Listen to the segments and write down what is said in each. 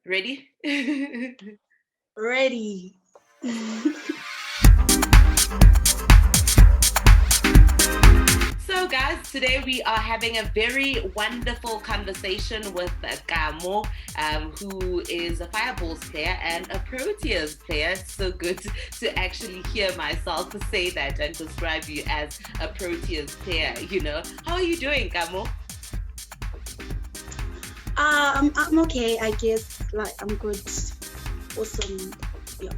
Ready? Ready. So, guys, today we are having a very wonderful conversation with Gamo, who is a Fireballs player and a Proteas player. It's so good to actually hear myself say that and describe you as a Proteas player, you know. How are you doing, Gamo? I'm okay, I guess. Like, I'm good. Awesome. Yeah.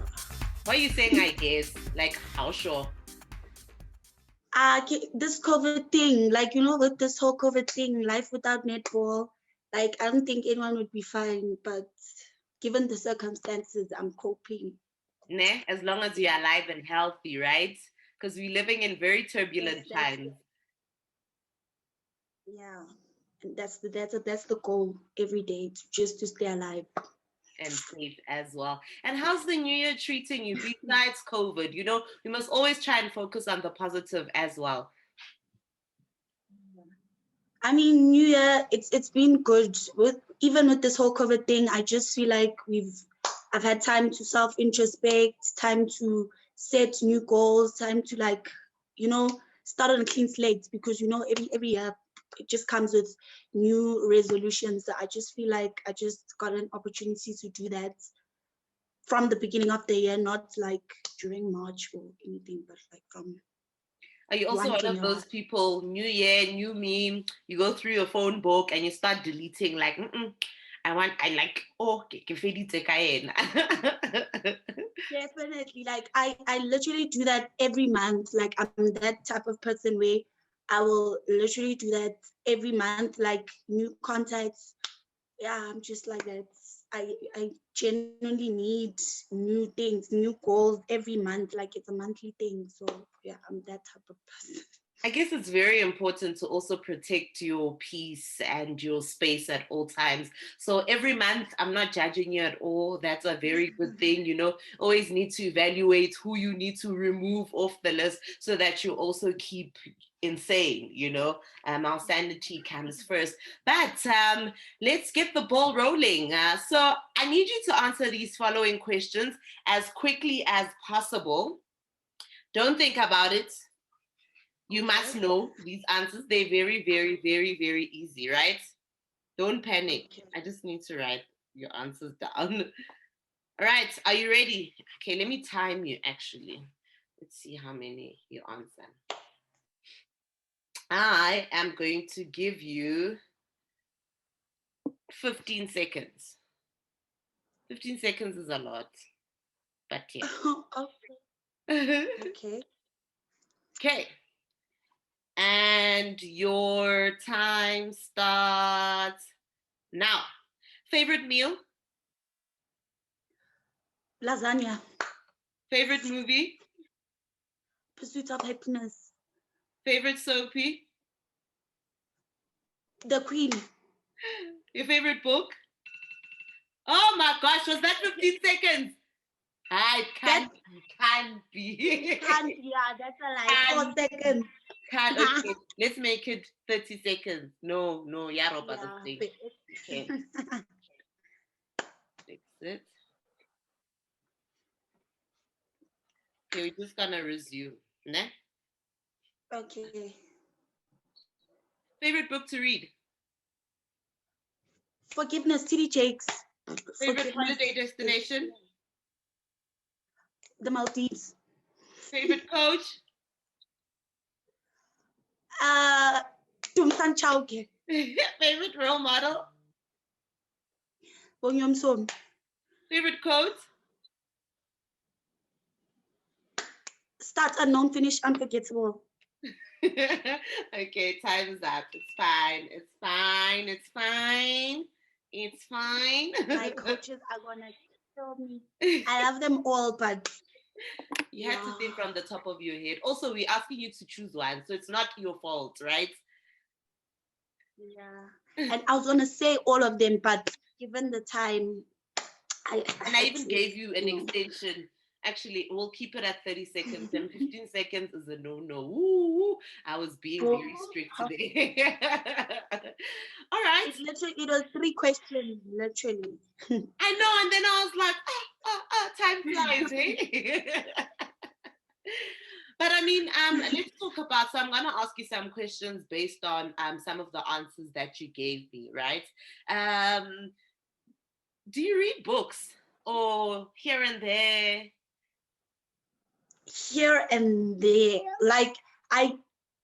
Why are you saying I guess? Like, how sure? This COVID thing, like, with this whole COVID thing, life without netball, like, I don't think anyone would be fine, but given the circumstances, I'm coping. Ne? As long as you're alive and healthy, right? Because we're living in very Yes, turbulent times. yeah. And that's the goal every day, just to stay alive. And safe as well. And how's the new year treating you besides COVID? You know, we must always try and focus on the positive as well. I mean, New Year, it's been good. With this whole COVID thing, I just feel like I've had time to self introspect, time to set new goals, time to start on a clean slate, because every year it just comes with new resolutions. I just feel like I just got an opportunity to do that from the beginning of the year, not like during March or anything, but like from Are you also 1 one of January. those people, new year, new me, you go through your phone book and you start deleting like, I like, oh, Definitely. Like I literally do that every month. Like I'm that type of person where I will literally do that every month, like new contacts. Yeah, I'm just like that. I genuinely need new things, new goals every month. Like it's a monthly thing. So yeah, I'm that type of person. I guess it's very important to also protect your peace and your space at all times. So every month, I'm not judging you at all. That's a very good thing. You know, always need to evaluate who you need to remove off the list so that you also keep insane. You know, our sanity comes first. But let's get the ball rolling. So I need you to answer these following questions as quickly as possible. Don't think about it. You must know these answers. They're very, very, very, very easy, right? Don't panic. Okay. I just need to write your answers down. All right, are you ready? Okay, let me time you actually. Let's see how many you answer. I am going to give you 15 seconds. 15 seconds is a lot, but yeah. Okay. Okay, and your time starts now. Favorite meal? Lasagna. Favorite movie? Pursuit of happiness. Favorite soapy? The Queen. Your favorite book? Oh my gosh, was that 15 seconds? I can't, can't be. Yeah, that's a lie. 4 seconds. Can't, okay, let's make it 30 seconds. No, yeah, Robert, Yeah. thing. Okay, fix it. Okay, we're just gonna resume. Ne? Okay. Favorite book to read? Forgiveness, TD Jakes. Favorite holiday destination? The Maldives. Favorite coach? Tumsan Chauke. Favorite role model? Bonyomson. Favorite quote? Start unknown, finish unforgettable. Okay, time's up. It's fine. It's fine. It's fine. It's fine. My coaches are gonna kill me. I love them all, but you had to think from the top of your head. Also, we're asking you to choose one, so it's not your fault, right? Yeah. And I was gonna say all of them, but given the time, I even gave you an extension Actually, we'll keep it at 30 seconds, and 15 seconds is a no-no. Ooh, I was being very strict today. All right. It was 3 questions, literally. I know, and then I was like, time flies, eh? But I mean, let's talk about. So I'm gonna ask you some questions based on some of the answers that you gave me, right? Um, do you read books or here and there? Here and there. Like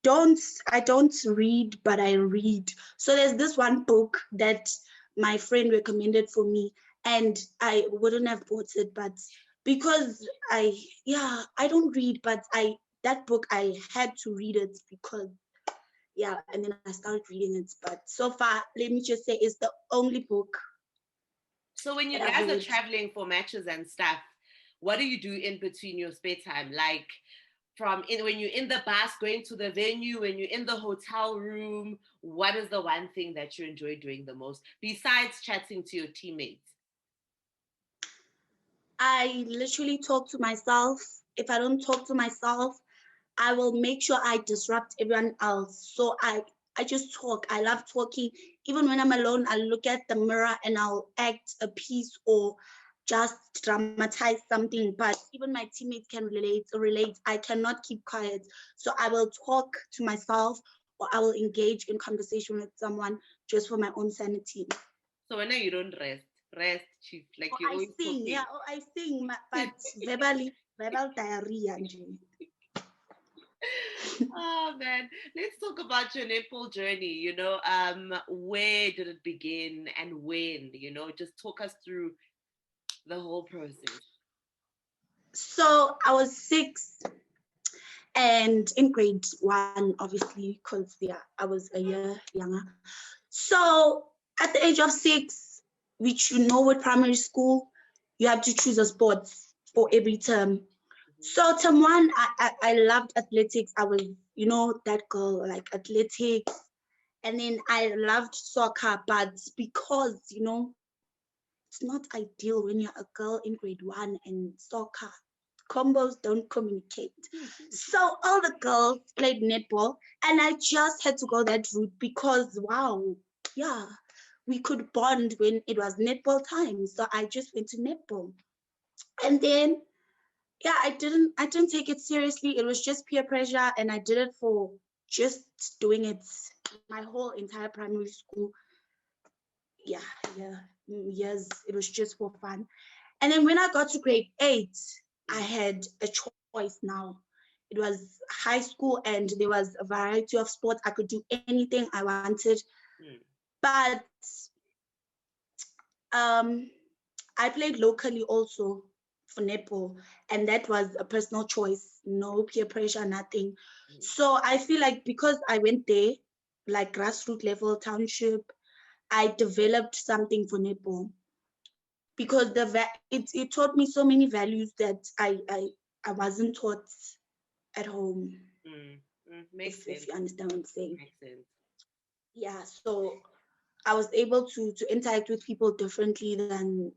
don't I don't read, but I read. So there's this one book that my friend recommended for me, and I wouldn't have bought it, but because I don't read, but I that book I had to read it because and then I started reading it. But so far, let me just say it's the only book So when you that I've guys are read. traveling for matches and stuff, what do you do in between your spare time? Like when you're in the bus going to the venue, when you're in the hotel room, what is the one thing that you enjoy doing the most besides chatting to your teammates? I literally talk to myself. If I don't talk to myself, I will make sure I disrupt everyone else. So I just talk. I love talking. Even when I'm alone, I'll look at the mirror and I'll act a piece or just dramatize something. But even my teammates can relate. I cannot keep quiet. So I will talk to myself or I will engage in conversation with someone just for my own sanity. So when you don't rest, chief, like Or you're I always sing, talking. I sing, but verbal diarrhea. Nje. Oh man, let's talk about your netball journey. Where did it begin and when? Just talk us through the whole process. So I was 6 and in grade 1, obviously, because I was a year younger. So at the age of 6, which with primary school, you have to choose a sport for every term. So term 1, I loved athletics. I was, that girl, like athletics. And then I loved soccer, but because, it's not ideal when you're a girl in grade 1 and soccer combos don't communicate. So all the girls played netball, and I just had to go that route because wow, yeah, we could bond when it was netball time. So I just went to netball, and then I didn't take it seriously. It was just peer pressure, and I did it for just doing it my whole entire primary school. Yeah, yeah, years. It was just for fun. And then when I got to grade 8, I had a choice now. It was high school and there was a variety of sports. I could do anything I wanted. But um, I played locally also for netball, and that was a personal choice, no peer pressure, nothing. So I feel like because I went there, like grassroots level, township, I developed something for netball because it taught me so many values that I wasn't taught at home. Makes If sense. you understand what I'm saying. Makes sense. Yeah, so I was able to interact with people differently than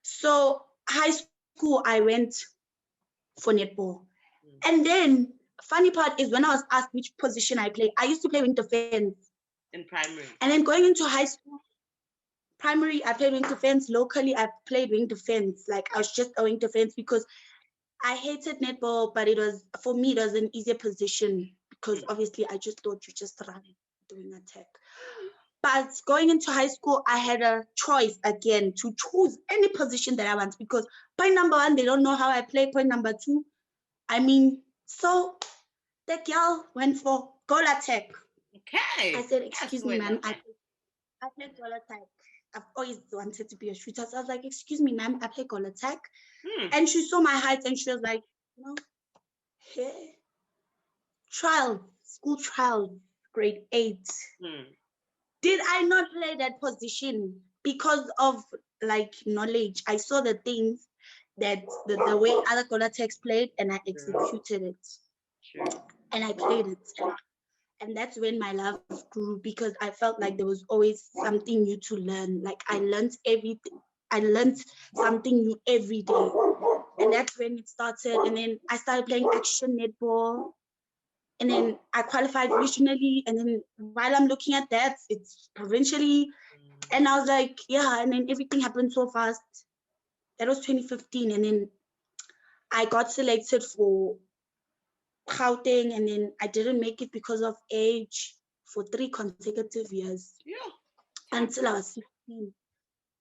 So high school I went for netball, and then funny part is when I was asked which position I play, I used to play wing defense. In primary. And then going into high school, primary, I played wing defense. Locally, I played wing defense. Like I was just a wing defense because I hated netball, but for me, it was an easier position because obviously I just thought you just run doing attack. But going into high school, I had a choice again to choose any position that I want because point number 1, they don't know how I play. Point number 2, so the girl went for goal attack. Okay. I said, Yes, excuse me, well, ma'am, I play goal attack. I've always wanted to be a shooter. So I was like, excuse me, ma'am, I play goal attack. And she saw my height and she was like, hey, school trial, grade 8. Did I not play that position because of like knowledge? I saw the things that the way other goal attacks played and I executed it. And I played it. And that's when my love grew because I felt like there was always something new to learn. Like I learned everything. I learned something new every day. And that's when it started. And then I started playing action netball. And then I qualified regionally. And then while I'm looking at that, it's provincially. And I was like, yeah. And then everything happened so fast. That was 2015. And then I got selected for Gauteng. And then I didn't make it because of age for 3 consecutive years. Yeah. Until I was 16.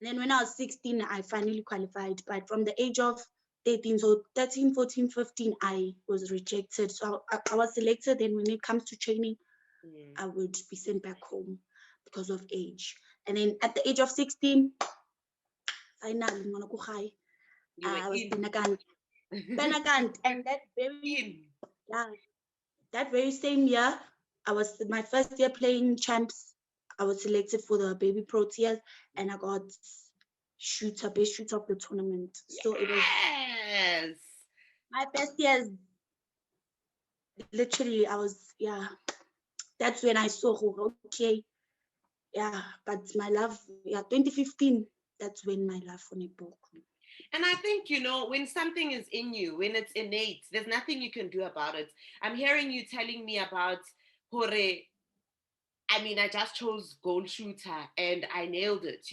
And then when I was 16, I finally qualified. But from the age of 13, so 13, 14, 15, I was rejected. So I was selected. And when it comes to training, I would be sent back home because of age. And then at the age of 16, finally, I was Benakant. And that very same year, I was my first year playing champs. I was selected for the baby Proteas, and I got best shooter of the tournament. So it was my best years. Literally, that's when I saw, okay, but my love, 2015, that's when my love for netball grew. And I think, when something is in you, when it's innate, there's nothing you can do about it. I'm hearing you telling me about Hore. I just chose goal shooter and I nailed it,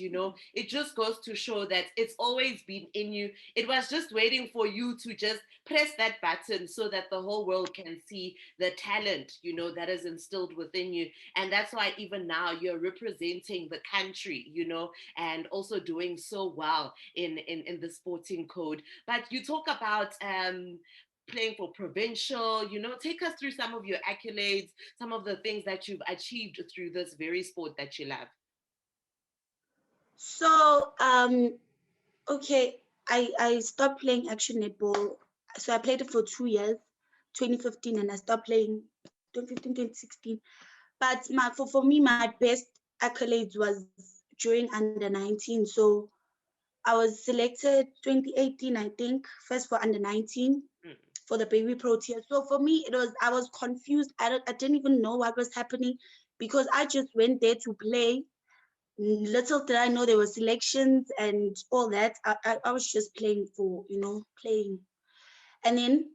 It just goes to show that it's always been in you. It was just waiting for you to just press that button so that the whole world can see the talent, that is instilled within you. And that's why even now you're representing the country, and also doing so well in the sporting code. But you talk about playing for provincial, take us through some of your accolades, some of the things that you've achieved through this very sport that you love. So, okay, I stopped playing action netball. So I played it for 2 years, 2015, and I stopped playing 2015, 2016. But for me, my best accolades was during under 19. So I was selected 2018, I think, first for under 19 for the baby Protea. So for me, I was confused. I didn't even know what was happening because I just went there to play. Little did I know there were selections and all that. I was just playing for, playing. And then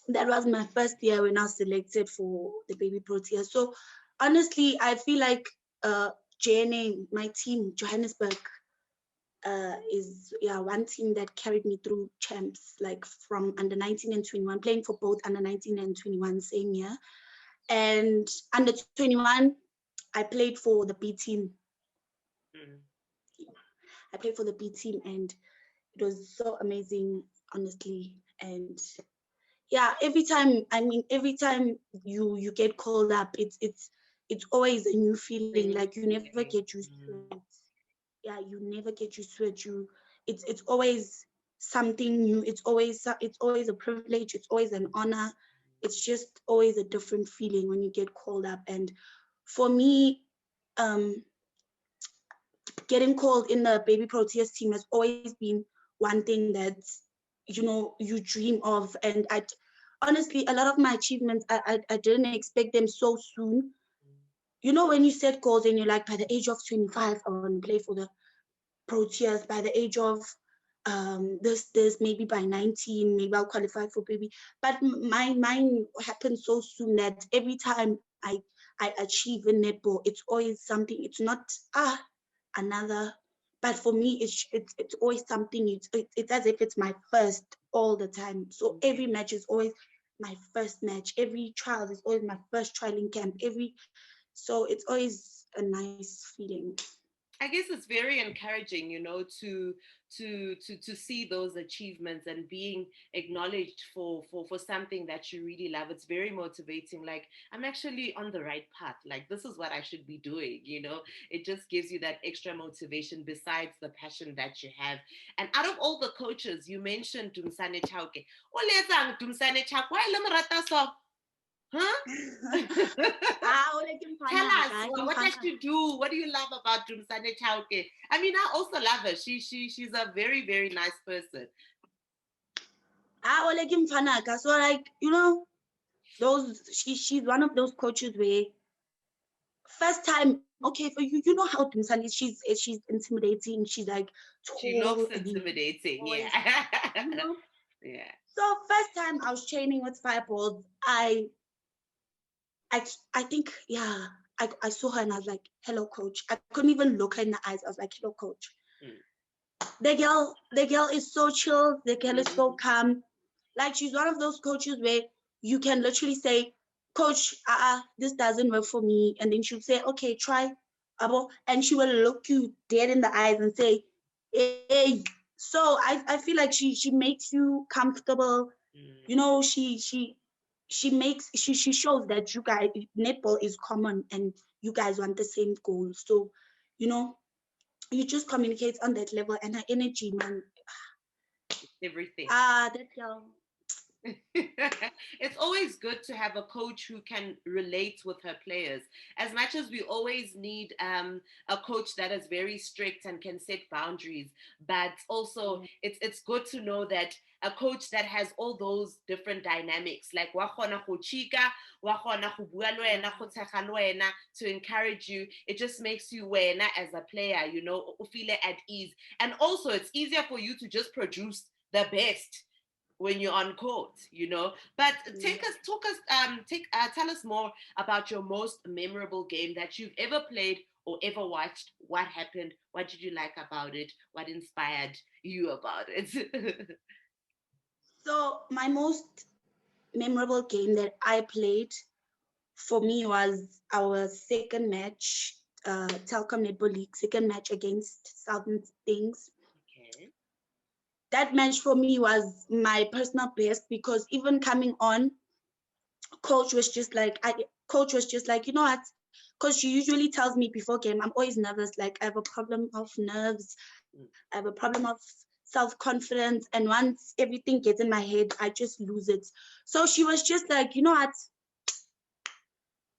that was my first year when I was selected for the baby Protea. So honestly, I feel like JNA, my team, Johannesburg, is one team that carried me through champs, like from under 19 and 21, playing for both under 19 and 21 same year. And under 21, I played for the B team. I played for the B team, and it was so amazing, honestly. And every time you get called up, it's always a new feeling. Like you never get used to it. You never get used to it. It's always something new. It's always a privilege. It's always an honor. It's just always a different feeling when you get called up. And for me, getting called in the baby Proteas team has always been one thing that you dream of. And honestly, a lot of my achievements, I didn't expect them so soon. When you set goals and you're like, by the age of 25, I want to play for the Proteas. By the age of this, maybe by 19, maybe I'll qualify for baby. But mine happened so soon that every time I achieve in netball, it's always something. It's not another, but for me, it's always something. It's as if it's my first all the time. So every match is always my first match. Every trial is always my first trial in camp. So it's always a nice feeling. I guess it's very encouraging, to see those achievements and being acknowledged for something that you really love. It's very motivating. Like, I'm actually on the right path. Like, this is what I should be doing, It just gives you that extra motivation besides the passion that you have. And out of all the coaches, you mentioned Dumisani Chauke. Dumisani Chauke, why huh? Tell us, what does she do? What do you love about Dumisani Chauke? I also love her. She's a very, very nice person. So like, she's one of those coaches where first time, okay, for you, how Dumisani is, she's intimidating. She's like tall. She looks intimidating, yeah. Yeah. So first time I was training with Fireballs, I think, yeah, I saw her and I was like, hello, coach. I couldn't even look her in the eyes. I was like, hello, coach. Mm. The girl is so chill. The girl is so Mm-hmm. calm. Like she's one of those coaches where you can literally say, coach, this doesn't work for me. And then she'll say, okay, try. And she will look you dead in the eyes and say, hey. So I feel like she makes you comfortable. Mm. You know, she shows that you guys, netball is common and you guys want the same goal. So, you know, you just communicate on that level, and her energy, man. Everything. That girl. It's always good to have a coach who can relate with her players. As much as we always need a coach that is very strict and can set boundaries, but also it's good to know that a coach that has all those different dynamics, like wa kgona go chika, wa kgona go bua le wena, go thekga le wena, to encourage you. It just makes you wena as a player, you know, o feel at ease. And also it's easier for you to just produce the best when you're on court, you know. But tell us more about your most memorable game that you've ever played or ever watched. What happened? What did you like about it? What inspired you about it? So my most memorable game that I played for me was our second match, Telkom Netball League second match against Southern Things. Okay. That match for me was my personal best because even coming on, coach was just like, you know what? Because she usually tells me before game, I'm always nervous. Like I have a problem of nerves, Mm. I have a problem of self-confidence. And once everything gets in my head, I just lose it. So she was just like, you know what?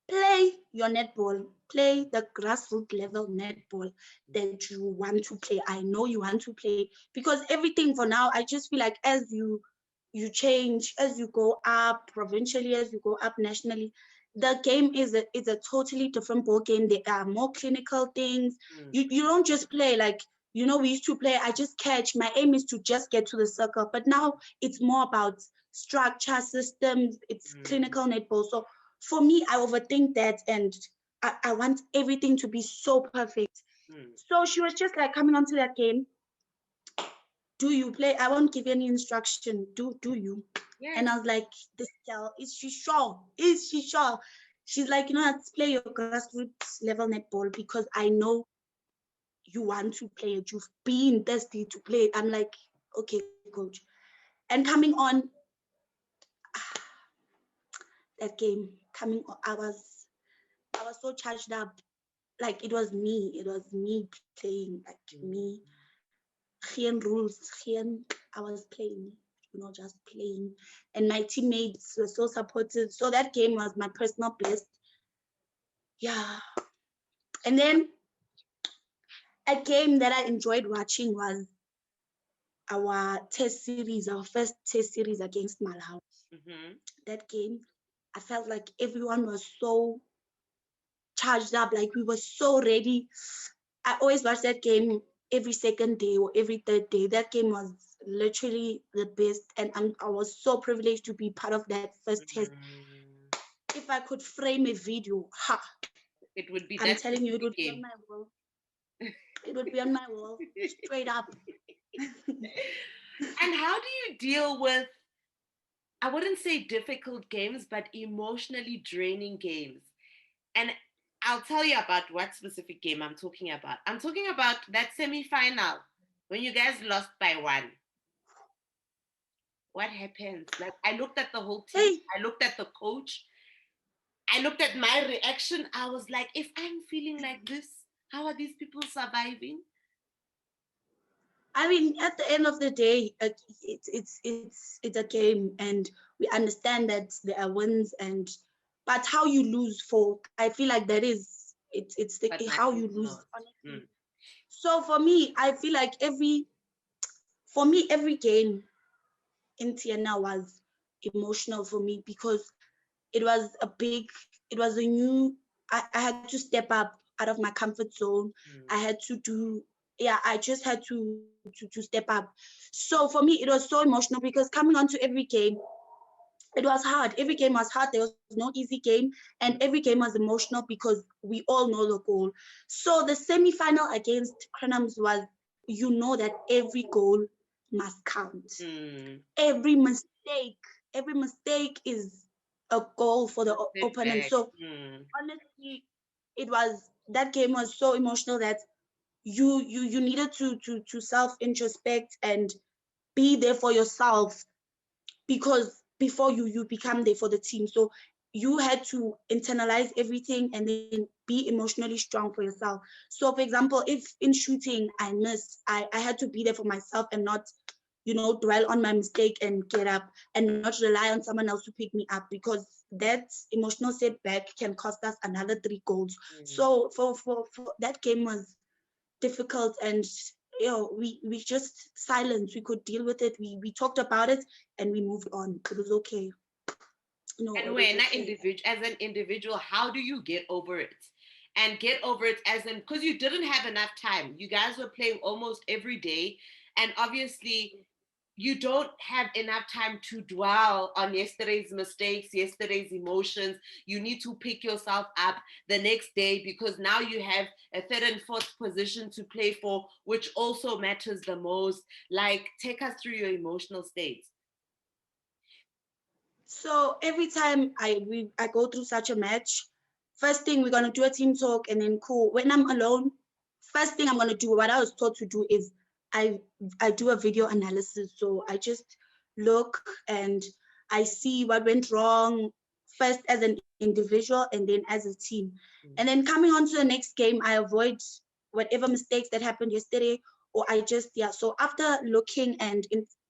Play your netball, play the grassroots level netball that you want to play. I know you want to play because everything for now, I just feel like as you change, as you go up provincially, as you go up nationally, the game is a totally different ball game. There are more clinical things. Mm. You don't just play like, you know, we used to play, I just catch. My aim is to just get to the circle. But now it's more about structure, systems, it's Mm. clinical netball. So for me, I overthink that and I want everything to be so perfect. Mm. So she was just like coming onto that game. Do you play? I won't give any instruction. Do you? And Yes. I was like, this girl, is she sure? Is she sure? She's like, you know, let's play your grassroots level netball because I know you want to play it. You've been thirsty to play it. I'm like, okay, coach. And coming on that game, I was so charged up. Like it was me. It was me playing. Like Mm. me. Geen rules. I was playing. You know, just playing. And my teammates were so supportive. So that game was my personal best. Yeah. And then a game that I enjoyed watching was our test series, our first test series against Malawi. Mm-hmm. That game, I felt like everyone was so charged up, like we were so ready. I always watch that game every second day or every third day. That game was literally the best, and I was so privileged to be part of that first test. Mm. If I could frame a video, It would be I'm that telling you, it specific would be on game. my wall. It would be on my wall, straight up. And how do you deal with, I wouldn't say difficult games, but emotionally draining games? And I'll tell you about what specific game I'm talking about. I'm talking about that semi-final when you guys lost by one. What happened? Like I looked at the whole team, Hey, I looked at the coach, I looked at my reaction. I was like, if I'm feeling like this, how are these people surviving? I mean, at the end of the day, it's a game, and we understand that there are wins and, but how you lose for, I feel like that is it's the But how matters you the lose most. honestly. Mm. So for me, I feel like every game in Tiana was emotional for me because it was it was a new. I had to step up out of my comfort zone. I Mm. had to do. yeah, I just had to step up. So for me, it was so emotional because coming onto every game, it was hard. Every game was hard. There was no easy game, and every game was emotional because we all know the goal. So the semi-final against Crenhams was, you know, that every goal must count. Mm. Every mistake, every mistake is a goal for the opponent. Setback. So Mm. honestly, it was, that game was so emotional that you needed to self introspect and be there for yourself, because before you become there for the team. So you had to internalize everything and then be emotionally strong for yourself. So for example, if in shooting I miss, I had to be there for myself and not, you know, dwell on my mistake and get up and not rely on someone else to pick me up, because that emotional setback can cost us another 3 goals. Mm. So for that game was difficult, and you know, we just silent, we could deal with it, we talked about it and we moved on. It was okay. No, And it was when okay. as an individual, how do you get over it? And get over it as in, because you didn't have enough time. You guys were playing almost every day, and obviously you don't have enough time to dwell on yesterday's mistakes, yesterday's emotions. You need to pick yourself up the next day, because now you have a third and fourth position to play for, which also matters the most. Like, take us through your emotional states. So every time I go through such a match, first thing we're gonna do a team talk, and then cool. When I'm alone, first thing I'm gonna do, what I was taught to do is I I do a video analysis. So I just look and I see what went wrong first as an individual and then as a team. And then coming on to the next game, I avoid whatever mistakes that happened yesterday, or I just, yeah. So after looking and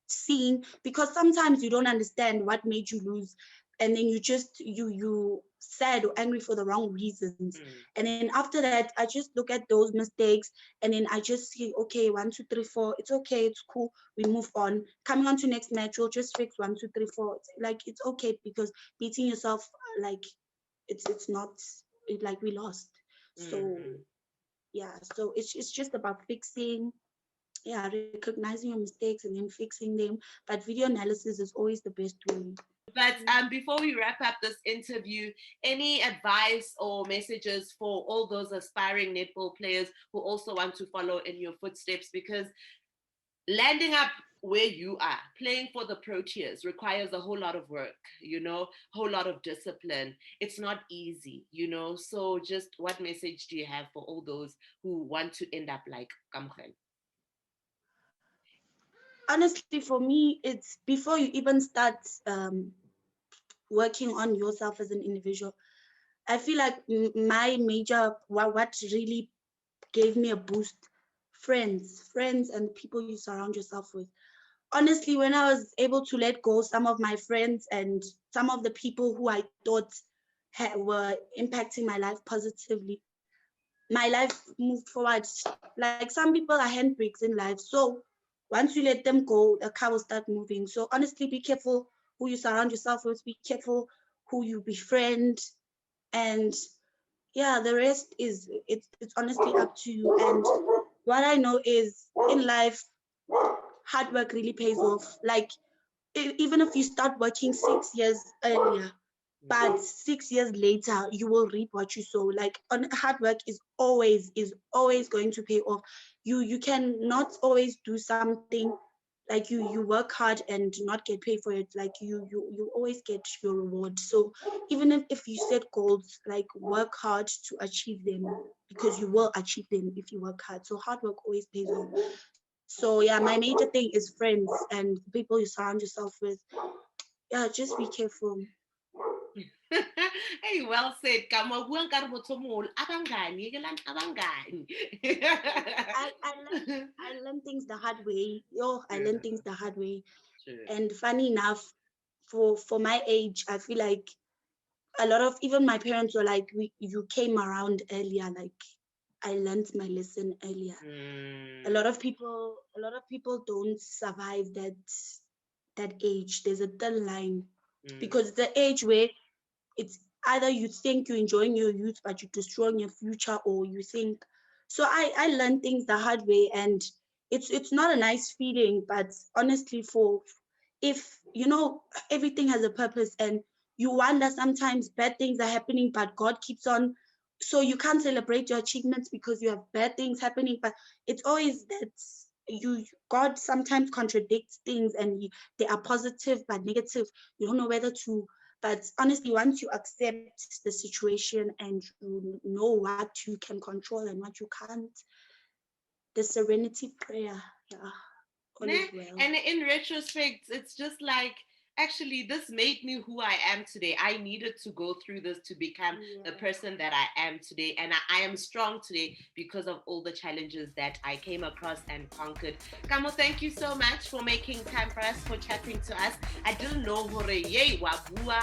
seeing, because sometimes you don't understand what made you lose, and then you just you sad or angry for the wrong reasons. Mm. And then after that, I just look at those mistakes, and then I just see, okay, 1 2 3 4, it's okay, it's cool, we move on. Coming on to next match, we'll just fix 1 2 3 4. Like, it's okay, because beating yourself, like, it's not like we lost. So Mm. yeah, so it's just about fixing, yeah, recognizing your mistakes and then fixing them. But video analysis is always the best way. But before we wrap up this interview, any advice or messages for all those aspiring netball players who also want to follow in your footsteps? Because landing up where you are, playing for the Proteas, requires a whole lot of work, a whole lot of discipline. It's not easy, So just what message do you have for all those who want to end up like Kamkhel? Honestly, for me, it's before you even start working on yourself as an individual. I feel like my major, what really gave me a boost, friends and people you surround yourself with. Honestly, when I was able to let go some of my friends and some of the people who I thought were impacting my life positively, my life moved forward. Like, some people are handbrakes in life. So once you let them go, the car will start moving. So honestly, be careful who you surround yourself with, be careful who you befriend. And yeah, the rest is, it's honestly up to you. And what I know is, in life, hard work really pays off. Like, even if you start working 6 years earlier, but 6 years later you will reap what you sow. Like, on hard work is always going to pay off. You can not always do something, like you work hard and not get paid for it. Like, you always get your reward. So even if you set goals, like, work hard to achieve them, because you will achieve them if you work hard. So hard work always pays off. So yeah, my major thing is friends and people you surround yourself with. Yeah, just be careful. Hey, well said. Kama buang karo motho moholo, abangani, ke lang abangani. I learned things the hard way. I learned things the hard way. True. And funny enough, for my age, I feel like a lot of, even my parents were like, you came around earlier. Like, I learned my lesson earlier. A Mm. lot of people don't survive that age. There's a thin line, Mm. because it's the age where it's either you think you're enjoying your youth but you're destroying your future, or you think So I learned things the hard way, and it's not a nice feeling, but honestly, for if you know everything has a purpose, and you wonder sometimes bad things are happening, but God keeps on. So you can't celebrate your achievements because you have bad things happening, but it's always that you God sometimes contradicts things, and they are positive but negative. You don't know whether to. But honestly, once you accept the situation and you know what you can control and what you can't, the serenity prayer, yeah, all is Nah? well. And in retrospect, it's just like, actually, this made me who I am today. I needed to go through this to become the Yeah. person that I am today. And I am strong today because of all the challenges that I came across and conquered. Kamo, thank you so much for making time for us, for chatting to us. I didn't know hore yay wabua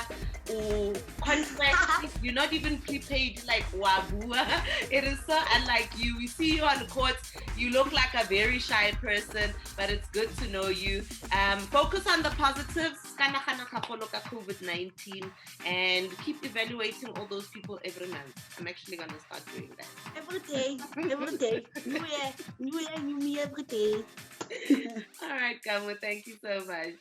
or contract. You're not even prepaid like wabua. It is so unlike you. We see you on court. You look like a very shy person, but it's good to know you. Focus on the positives, COVID-19, and keep evaluating all those people every month. I'm actually going to start doing that. Every day, every day. New year, new me every day. All right, Kamu, thank you so much.